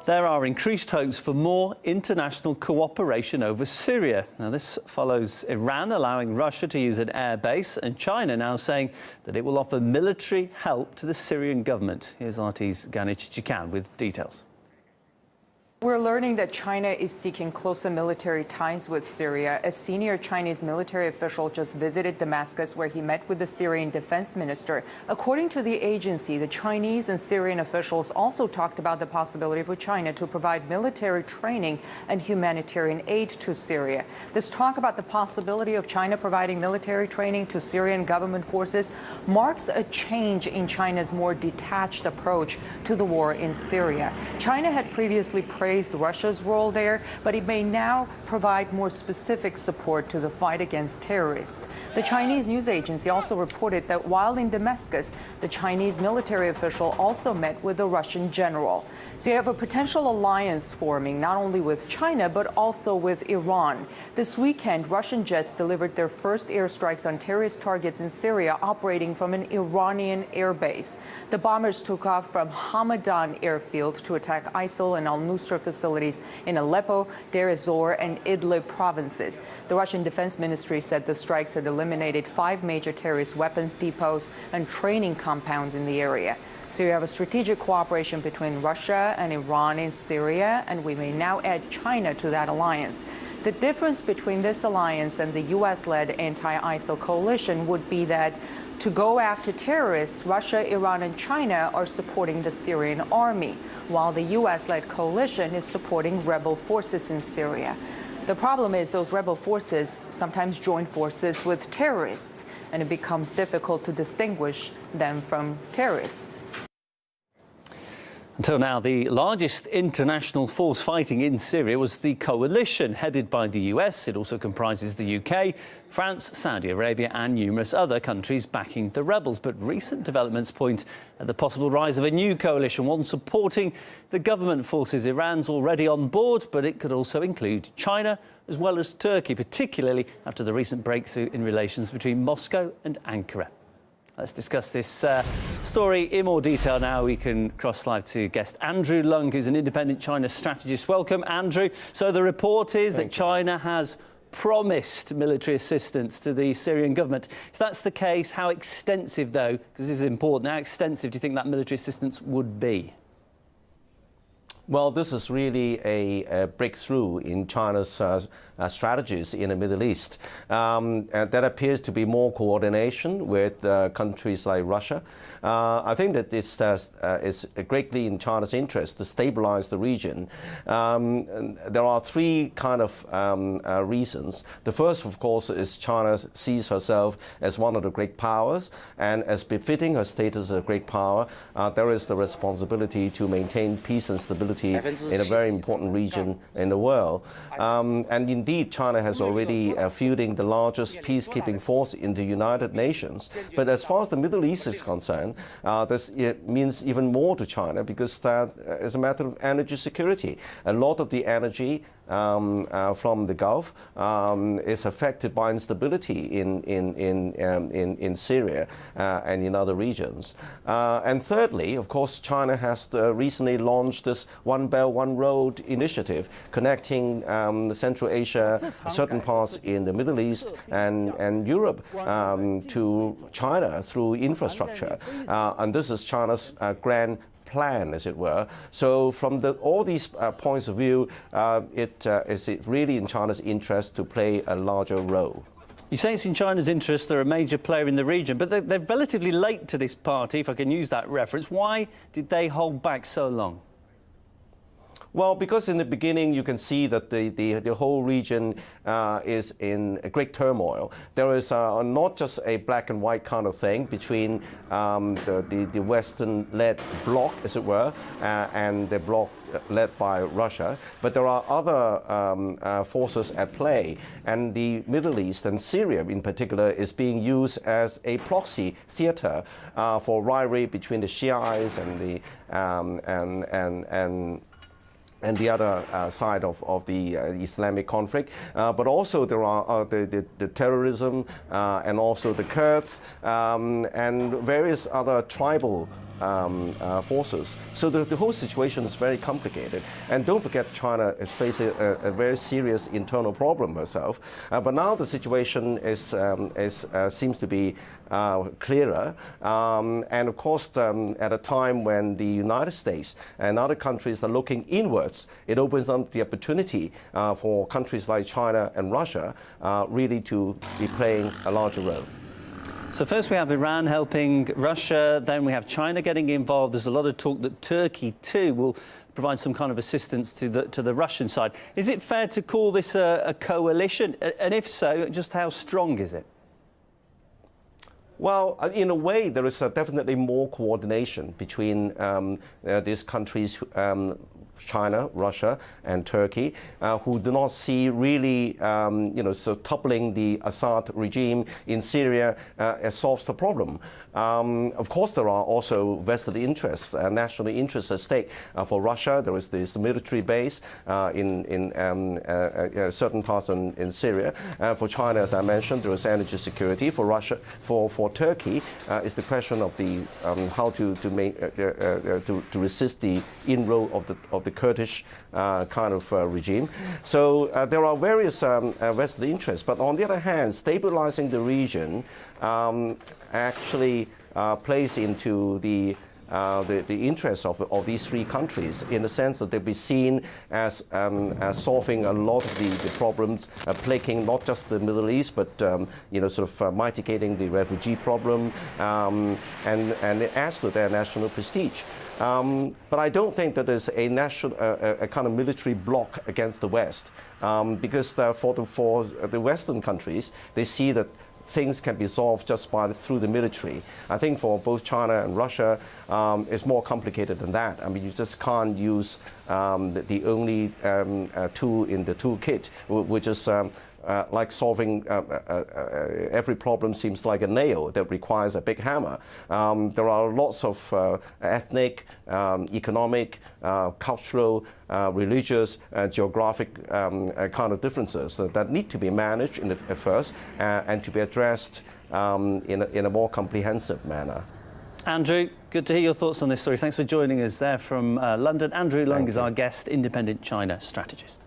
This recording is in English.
There are increased hopes for more international cooperation over Syria. Now, this follows Iran allowing Russia to use an air base and China now saying that it will offer military help to the Syrian government. Here's RT's Ganich Jikan with details. We're learning that China is seeking closer military ties with Syria. A senior Chinese military official just visited Damascus, where he met with the Syrian defense minister. According to the agency, the Chinese and Syrian officials also talked about the possibility for China to provide military training and humanitarian aid to Syria. This talk about the possibility of China providing military training to Syrian government forces marks a change in China's more detached approach to the war in Syria. China had previously praised Russia's role there, but it may now provide more specific support to the fight against terrorists. The Chinese news agency also reported that while in Damascus, the Chinese military official also met with the Russian general. So you have a potential alliance forming not only with China, but also with Iran. This weekend, Russian jets delivered their first airstrikes on terrorist targets in Syria, operating from an Iranian airbase. The bombers took off from Hamadan airfield to attack ISIL and al-Nusra facilities in Aleppo, Deir ez-Zor, and Idlib provinces. The Russian Defense Ministry said the strikes had eliminated 5 major terrorist weapons depots and training compounds in the area. So you have a strategic cooperation between Russia and Iran in Syria, and we may now add China to that alliance. The difference between this alliance and the U.S.-led anti-ISIL coalition would be that to go after terrorists, Russia, Iran, and China are supporting the Syrian army, while the U.S.-led coalition is supporting rebel forces in Syria. The problem is those rebel forces sometimes join forces with terrorists, and it becomes difficult to distinguish them from terrorists. Until now, the largest international force fighting in Syria was the coalition headed by the US. It also comprises the UK, France, Saudi Arabia and numerous other countries backing the rebels. But recent developments point at the possible rise of a new coalition, one supporting the government forces. Iran's already on board, but it could also include China as well as Turkey, particularly after the recent breakthrough in relations between Moscow and Ankara. Let's discuss this story in more detail now. We can cross live to guest Andrew Lung, who's an independent China strategist. Welcome, Andrew. So the report is that China has promised military assistance to the Syrian government. If that's the case, how extensive, though, because this is important, how extensive do you think that military assistance would be? Well, this is really a breakthrough in China's strategies in the Middle East. And that appears to be more coordination with countries like Russia. I think that this is greatly in China's interest to stabilize the region. There are 3 kind of reasons. The first, of course, is China sees herself as one of the great powers, and as befitting her status as a great power, there is the responsibility to maintain peace and stability in a very important region in the world. And indeed, China has already fielding the largest peacekeeping force in the United Nations. But as far as the Middle East is concerned, it means even more to China, because that is a matter of energy security. A lot of the energy from the Gulf is affected by instability in Syria and in other regions. And thirdly, of course, China has recently launched this One Belt, One Road initiative, connecting Central Asia, certain parts in the Middle East and Europe to China through infrastructure. And this is China's grand plan, as it were. So from all these points of view, is it really in China's interest to play a larger role. You say it's in China's interest, they're a major player in the region, but they're relatively late to this party, if I can use that reference. Why did they hold back so long? Well, because in the beginning you can see that the whole region is in a great turmoil. There is not just a black and white kind of thing between the Western-led bloc, as it were, and the bloc led by Russia, but there are other forces at play, and the Middle East and Syria in particular is being used as a proxy theater for rivalry between the Shiites and the other side of the Islamic conflict. But also there are the terrorism and also the Kurds and various other tribal forces. So the whole situation is very complicated. And don't forget, China is facing a very serious internal problem herself. But now the situation seems to be clearer. And of course, at a time when the United States and other countries are looking inwards, it opens up the opportunity for countries like China and Russia really to be playing a larger role. So first we have Iran helping Russia, then we have China getting involved. There's a lot of talk that Turkey too will provide some kind of assistance to the Russian side. Is it fair to call this a coalition? And if so, just how strong is it? Well, in a way, there is definitely more coordination between these countries, China, Russia, and Turkey, who do not see really, toppling the Assad regime in Syria solves the problem. Of course, there are also vested interests, national interests at stake. For Russia, there is this military base in certain parts in Syria. For China, as I mentioned, there is energy security. For Russia, for Turkey, is the question of the how to resist the inroad of the Kurdish kind of regime. So there are various vested interests. But on the other hand, stabilizing the region actually plays into the interests of these three countries, in the sense that they'll be seen as solving a lot of the problems plaguing not just the Middle East, but mitigating the refugee problem, and it adds to their national prestige. But I don't think that there's a kind of military bloc against the West, because for the Western countries, they see that things can be solved just through the military. I think for both China and Russia, it's more complicated than that. I mean, you just can't use the only tool in the toolkit, which is like solving every problem seems like a nail that requires a big hammer. There are lots of ethnic, economic, cultural, religious, geographic kind of differences that need to be managed at first and to be addressed in a more comprehensive manner. Andrew, good to hear your thoughts on this story. Thanks for joining us there from London. Andrew Lung is our guest, independent China strategist.